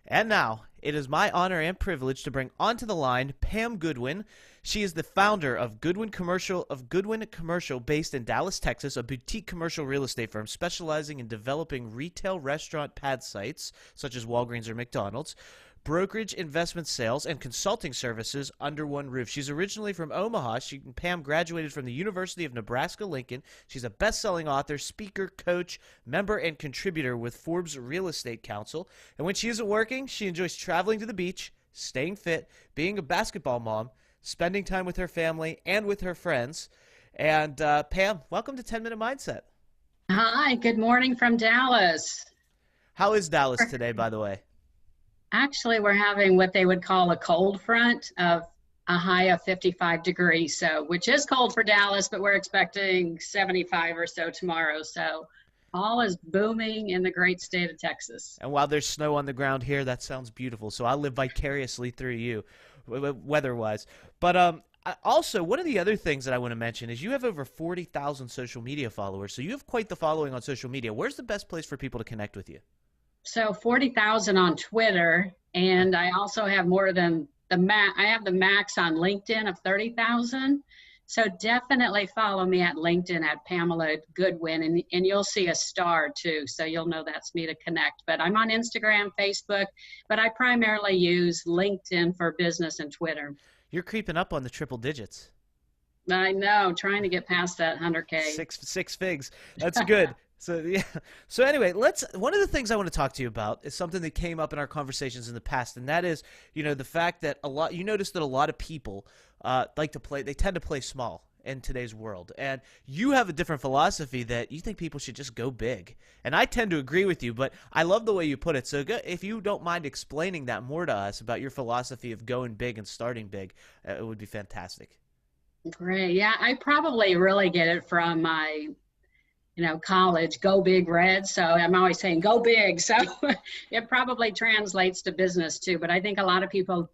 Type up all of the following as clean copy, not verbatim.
And now, it is my honor and privilege to bring onto the line Pam Goodwin. She is the founder of Goodwin Commercial based in Dallas, Texas, a boutique commercial real estate firm specializing in developing retail restaurant pad sites such as Walgreens or McDonald's, brokerage, investment sales, and consulting services under one roof. She's originally from Omaha. Pam graduated from the University of Nebraska-Lincoln. She's a best-selling author, speaker, coach, member, and contributor with Forbes Real Estate Council. And when she isn't working, she enjoys traveling to the beach, staying fit, being a basketball mom, spending time with her family and with her friends. And Pam, welcome to 10 Minute Mindset. Hi, good morning from Dallas. How is Dallas today, by the way? Actually, we're having what they would call a cold front of a high of 55 degrees, which is cold for Dallas, but we're expecting 75 or so tomorrow. So all is booming in the great state of Texas. And while there's snow on the ground here, that sounds beautiful. So I live vicariously through you, weather-wise. But also, one of the other things that I want to mention is you have over 40,000 social media followers. So you have quite the following on social media. Where's the best place for people to connect with you? So 40,000 on Twitter, and I also have more than I have the max on LinkedIn of 30,000. So definitely follow me at LinkedIn at Pamela Goodwin, and you'll see a star too. So you'll know that's me to connect. But I'm on Instagram, Facebook, but I primarily use LinkedIn for business and Twitter. You're creeping up on the triple digits. I know, trying to get past that 100K. Six figs. That's good. So yeah. So anyway, one of the things I want to talk to you about is something that came up in our conversations in the past, and that is, the fact that you notice that a lot of people they tend to play small in today's world. And you have a different philosophy that you think people should just go big. And I tend to agree with you, but I love the way you put it. So if you don't mind explaining that more to us about your philosophy of going big and starting big, it would be fantastic. Great. Yeah, I probably really get it from my college, go big red. So I'm always saying go big. So it probably translates to business too. But I think a lot of people,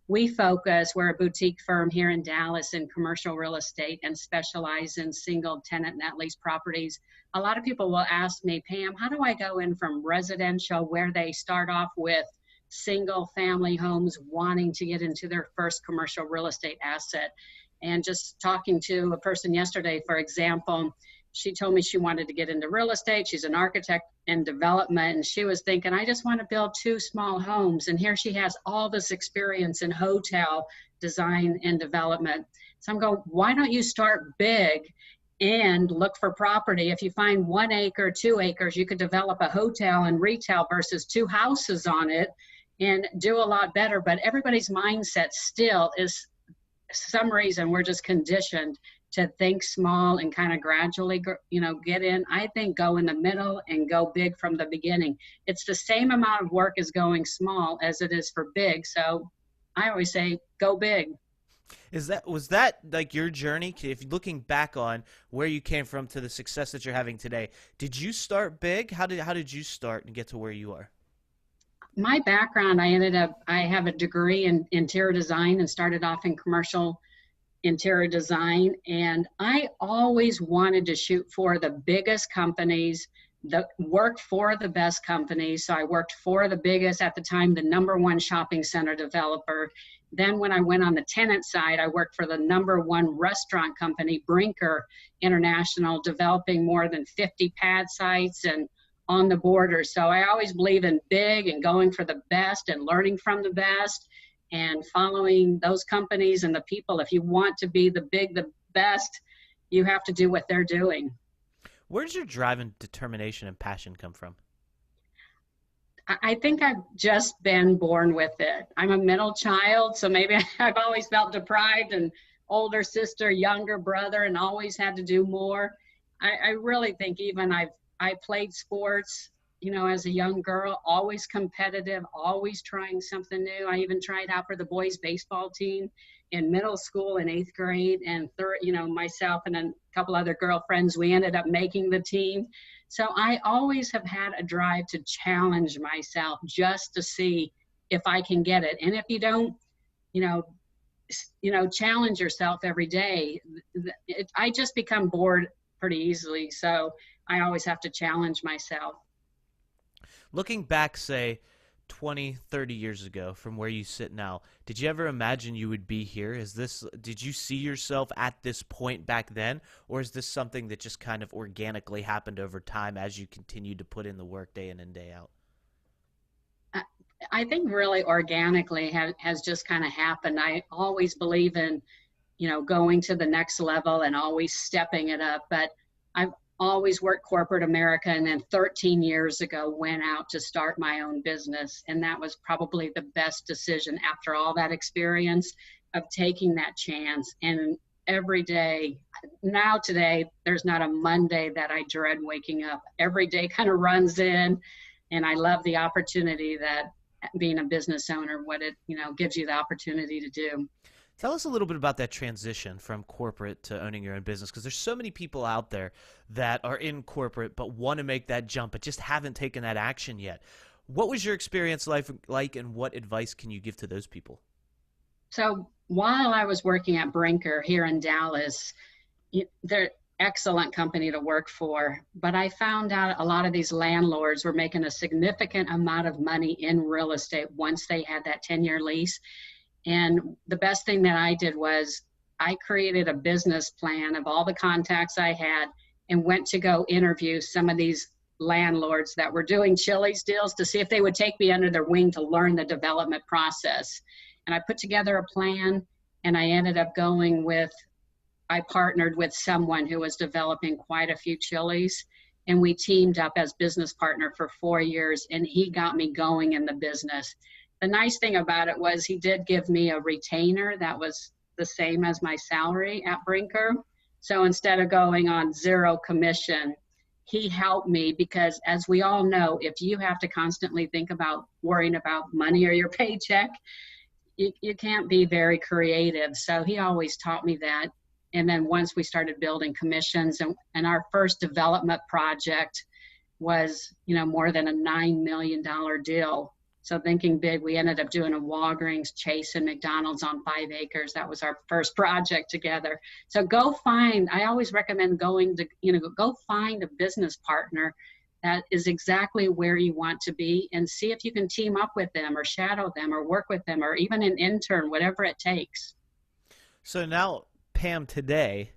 we're a boutique firm here in Dallas in commercial real estate and specialize in single tenant net lease properties. A lot of people will ask me, Pam, how do I go in from residential where they start off with single family homes wanting to get into their first commercial real estate asset? And just talking to a person yesterday, for example, she told me she wanted to get into real estate. She's an architect in development, and she was thinking, I just want to build 2 small homes. And here she has all this experience in hotel design and development. So I'm going, why don't you start big and look for property? If you find 1 acre, 2 acres, you could develop a hotel and retail versus 2 houses on it and do a lot better. But everybody's mindset still is, some reason we're just conditioned to think small and kind of gradually, get in. I think go in the middle and go big from the beginning. It's the same amount of work as going small as it is for big. So I always say, go big. Was that like your journey? If you're looking back on where you came from to the success that you're having today, did you start big? How did you start and get to where you are? My background, I have a degree in interior design and started off in commercial interior design. And I always wanted to shoot for the biggest companies, work for the best companies. So I worked for the biggest, at the time, the #1 shopping center developer. Then when I went on the tenant side, I worked for the #1 restaurant company, Brinker International, developing more than 50 pad sites and on the border. So I always believe in big and going for the best and learning from the best and following those companies and the people. If you want to be the best, you have to do what they're doing. Where does your drive and determination and passion come from? I think I've just been born with it. I'm a middle child, so maybe I've always felt deprived, and older sister, younger brother, and always had to do more. I really think even I played sports, as a young girl, always competitive, always trying something new. I even tried out for the boys baseball team in middle school in 8th grade, and myself and a couple other girlfriends, we ended up making the team. So I always have had a drive to challenge myself just to see if I can get it. And if you don't, challenge yourself every day, I just become bored pretty easily. So I always have to challenge myself. Looking back, say, 20, 30 years ago from where you sit now, did you ever imagine you would be here? Did you see yourself at this point back then, or is this something that just kind of organically happened over time as you continued to put in the work day in and day out? I think really organically has just kind of happened. I always believe in, going to the next level and always stepping it up. But I've always worked corporate America, and then 13 years ago went out to start my own business. And that was probably the best decision after all that experience of taking that chance. And every day, now today, there's not a Monday that I dread waking up. Every day kind of runs in, and I love the opportunity that being a business owner, what it, gives you the opportunity to do. Tell us a little bit about that transition from corporate to owning your own business, because there's so many people out there that are in corporate but want to make that jump but just haven't taken that action yet. What was your experience like, and what advice can you give to those people? So while I was working at Brinker here in Dallas, they're excellent company to work for, but I found out a lot of these landlords were making a significant amount of money in real estate once they had that 10-year lease. And the best thing that I did was I created a business plan of all the contacts I had and went to go interview some of these landlords that were doing Chili's deals to see if they would take me under their wing to learn the development process. And I put together a plan, and I ended up I partnered with someone who was developing quite a few Chili's, and we teamed up as business partner for 4 years, and he got me going in the business. The nice thing about it was he did give me a retainer that was the same as my salary at Brinker. So instead of going on zero commission, he helped me, because as we all know, if you have to constantly think about worrying about money or your paycheck, you can't be very creative. So he always taught me that. And then once we started building commissions, and our first development project was, more than a $9 million deal. So thinking big, we ended up doing a Walgreens, Chase, and McDonald's on 5 acres. That was our first project together. So I always recommend go find a business partner that is exactly where you want to be, and see if you can team up with them or shadow them or work with them or even an intern, whatever it takes. So now, Pam, today,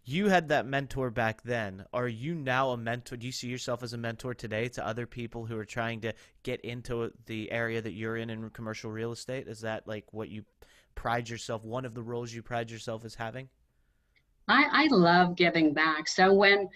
you had that mentor back then. Are you now a mentor? Do you see yourself as a mentor today to other people who are trying to get into the area that you're in commercial real estate? Is that like what you pride yourself, one of the roles you pride yourself as having? I love giving back. So when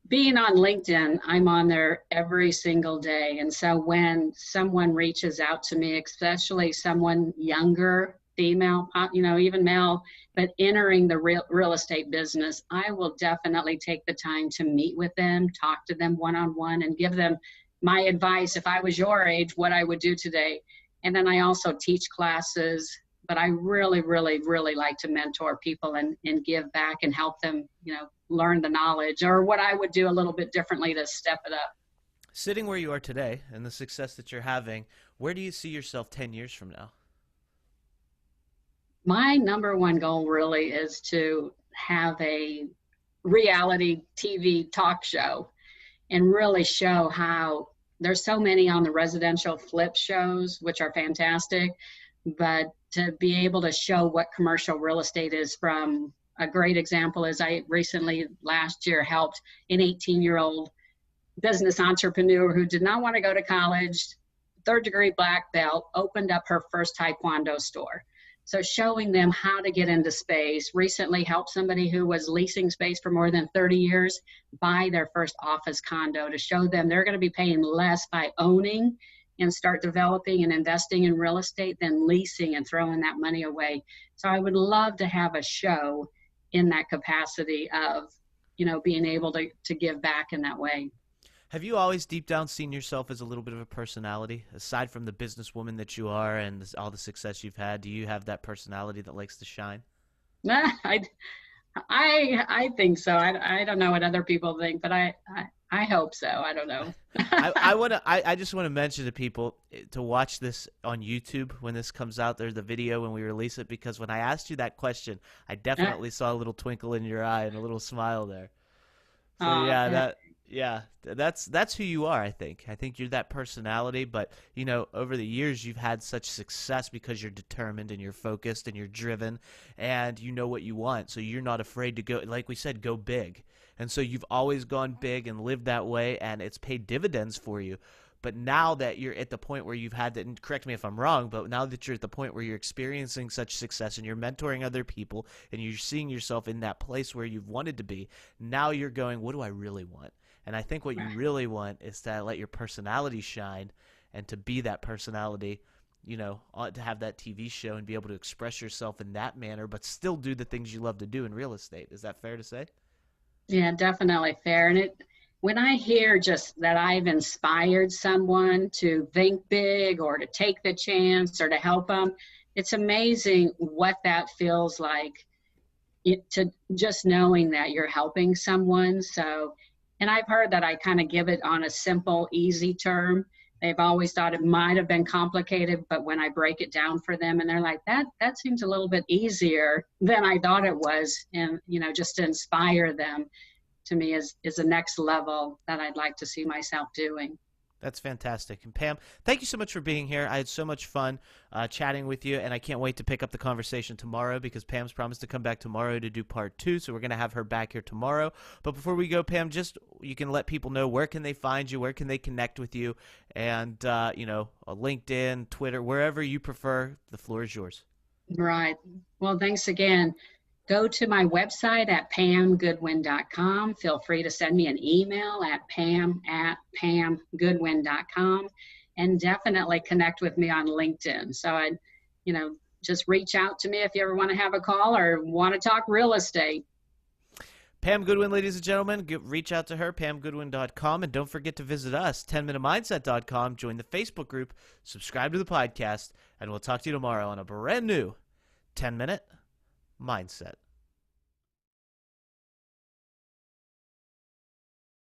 being on LinkedIn, I'm on there every single day. And so when someone reaches out to me, especially someone younger, female, even male, but entering the real estate business, I will definitely take the time to meet with them, talk to them one-on-one, and give them my advice if I was your age, what I would do today. And then I also teach classes, but I really, really, really like to mentor people and give back and help them, learn the knowledge or what I would do a little bit differently to step it up. Sitting where you are today and the success that you're having, where do you see yourself 10 years from now? My number one goal really is to have a reality TV talk show and really show how there's so many on the residential flip shows, which are fantastic, but to be able to show what commercial real estate is. From a great example is I recently last year helped an 18-year-old business entrepreneur who did not want to go to college, third-degree black belt, opened up her first Taekwondo store. So showing them how to get into space. Recently helped somebody who was leasing space for more than 30 years buy their first office condo, to show them they're going to be paying less by owning and start developing and investing in real estate than leasing and throwing that money away. So I would love to have a show in that capacity of, being able to give back in that way. Have you always deep down seen yourself as a little bit of a personality? Aside from the businesswoman that you are and all the success you've had, do you have that personality that likes to shine? I think so. I don't know what other people think, but I hope so. I don't know. I just want to mention to people to watch this on YouTube when this comes out. There's the video when we release it, because when I asked you that question, I definitely saw a little twinkle in your eye and a little smile there. So yeah, Yeah, that's who you are, I think. I think you're that personality, but over the years you've had such success because you're determined and you're focused and you're driven and you know what you want. So you're not afraid to go, like we said, go big. And so you've always gone big and lived that way, and it's paid dividends for you. But now that you're at the point where you've had that, and correct me if I'm wrong, but now that you're at the point where you're experiencing such success and you're mentoring other people and you're seeing yourself in that place where you've wanted to be, now you're going, what do I really want? And I think what you Right. really want is to let your personality shine and to be that personality, to have that TV show and be able to express yourself in that manner, but still do the things you love to do in real estate. Is that fair to say? Yeah, definitely fair. And when I hear just that I've inspired someone to think big or to take the chance or to help them, it's amazing what that feels like to just knowing that you're helping someone. So, and I've heard that I kind of give it on a simple, easy term. They've always thought it might have been complicated, but when I break it down for them and they're like, that seems a little bit easier than I thought it was. And, just to inspire them to me is the next level that I'd like to see myself doing. That's fantastic. And Pam, thank you so much for being here. I had so much fun chatting with you, and I can't wait to pick up the conversation tomorrow because Pam's promised to come back tomorrow to do part 2, so we're going to have her back here tomorrow. But before we go, Pam, just you can let people know where can they find you, where can they connect with you, and, LinkedIn, Twitter, wherever you prefer, the floor is yours. Right. Well, thanks again. Go to my website at pamgoodwin.com. Feel free to send me an email at pam@pamgoodwin.com, and definitely connect with me on LinkedIn. So just reach out to me if you ever want to have a call or want to talk real estate. Pam Goodwin, ladies and gentlemen, reach out to her, pamgoodwin.com, and don't forget to visit us, 10minutemindset.com, join the Facebook group, subscribe to the podcast, and we'll talk to you tomorrow on a brand new 10-Minute Mindset.